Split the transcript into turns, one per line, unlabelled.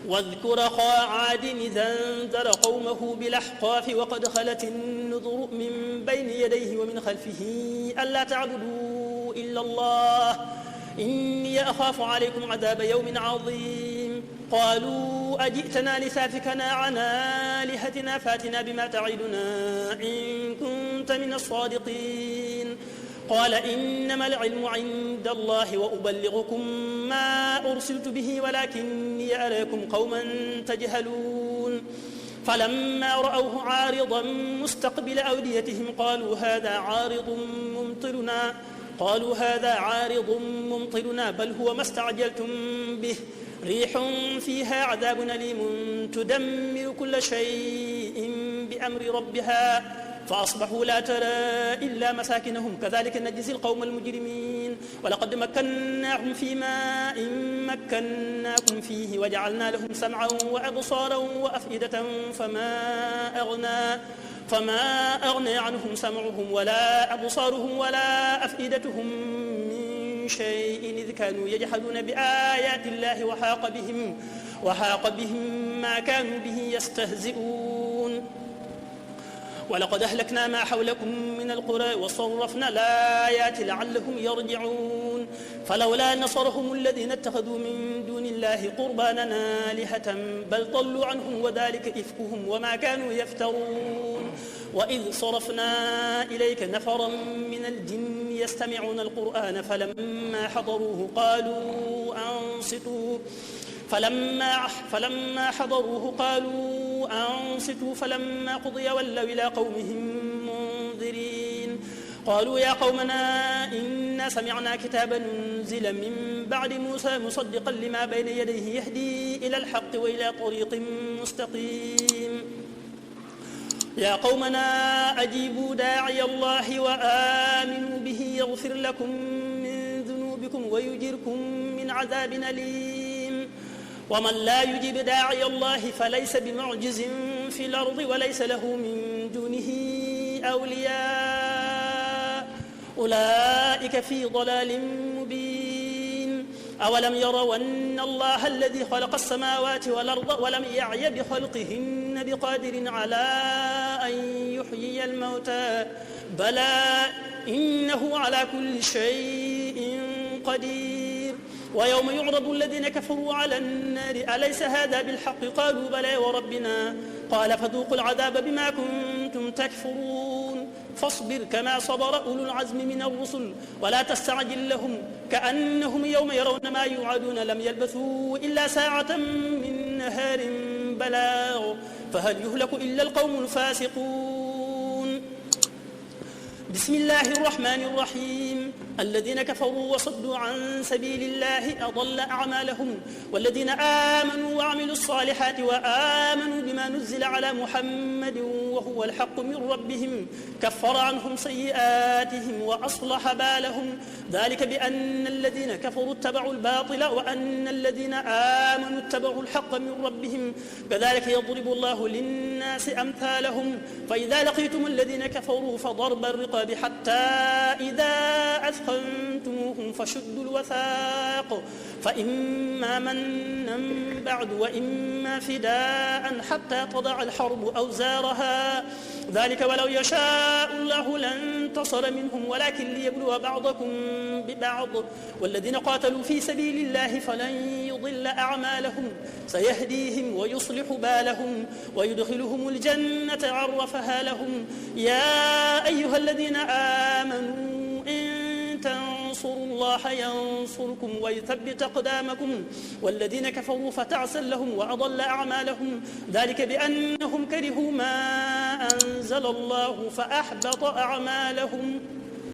واذكر أخا عاد إذا أنذر قومه بالأحقاف وقد خلت النذر من بين يديه ومن خلفه ألا تعبدوا إلا الله إني أخاف عليكم عذاب يوم عظيم قالوا أجئتنا لتأفكنا عن آلهتنا فاتنا بما تعدنا إن كنت من الصادقين قال إنما العلم عند الله وأبلغكم ما أرسلت به ولكني أراكم قوما تجهلون فلما رأوه عارضا مستقبل أوديتهم قالوا هذا عارض ممطرنا بل هو ما استعجلتم به ريح فيها عذاب أليم تدمر كل شيء بأمر ربها فأصبحوا لا ترى إلا مساكنهم كذلك نجزي القوم المجرمين ولقد مكناهم في ماء مكناكم فيه وجعلنا لهم سمعا وأبصارا وأفئدة فما أغنى عنهم سمعهم ولا أبصارهم ولا أفئدتهم من شيء إذ كانوا يجحدون بآيات الله وحاق بهم ما كانوا به يستهزئون ولقد أهلكنا ما حولكم من القرى وصرفنا الآيات لعلهم يرجعون فلولا نصرهم الذين اتخذوا من دون الله قربانا آلهة بل ضلوا عنهم وذلك إفكهم وما كانوا يفترون وإذ صرفنا إليك نفرا من الجن يستمعون القرآن فلما حضروه قالوا أنصتوا فلما قضي ولوا إلى قومهم منذرين قالوا يا قومنا إنا سمعنا كتابا أنزل من بعد موسى مصدقا لما بين يديه يهدي إلى الحق وإلى طريق مستقيم يا قومنا أجيبوا داعي الله وآمنوا به يغفر لكم من ذنوبكم ويجركم من عذاب أليم ومن لا يجب داعي الله فليس بمعجز في الأرض وليس له من دونه أولياء أولئك في ضلال مبين أولم يروا أن الله الذي خلق السماوات والأرض ولم يعي بخلقهن بقادر على أن يحيي الموتى بلى إنه على كل شيء قدير ويوم يعرض الذين كفروا على النار أليس هذا بالحق قالوا بلى وربنا قال فذوقوا العذاب بما كنتم تكفرون فاصبر كما صبر أولو العزم من الرسل ولا تستعجل لهم كأنهم يوم يرون ما يوعدون لم يلبثوا إلا ساعة من نهار بلاغ فهل يهلك إلا القوم الفاسقون بسم الله الرحمن الرحيم الذين كفروا وصدوا عن سبيل الله أضل أعمالهم والذين آمنوا وعملوا الصالحات وآمنوا بما نزل على محمد وهو الحق من ربهم كفر عنهم سيئاتهم وأصلح بالهم ذلك بأن الذين كفروا اتبعوا الباطل وأن الذين آمنوا اتبعوا الحق من ربهم كذلك يضرب الله للناس أمثالهم فإذا لقيتم الذين كفروا فضرب الرقاب حتى إذا أثخنتموهم فشدوا الوثاق فإما منا بعد وإما فداء حتى تضع الحرب أوزارها ذلك ولو يشاء الله لانتصر منهم ولكن ليبلو بعضكم ببعض والذين قاتلوا في سبيل الله فلن يضل أعمالهم سيهديهم ويصلح بالهم ويدخلهم الجنة عرفها لهم يا أيها الذين آمنوا إن تنصروا الله ينصركم ويثبت أقدامكم والذين كفروا فتعسا لهم وأضل أعمالهم ذلك بأنهم كرهوا ما أنزل الله فأحبط أعمالهم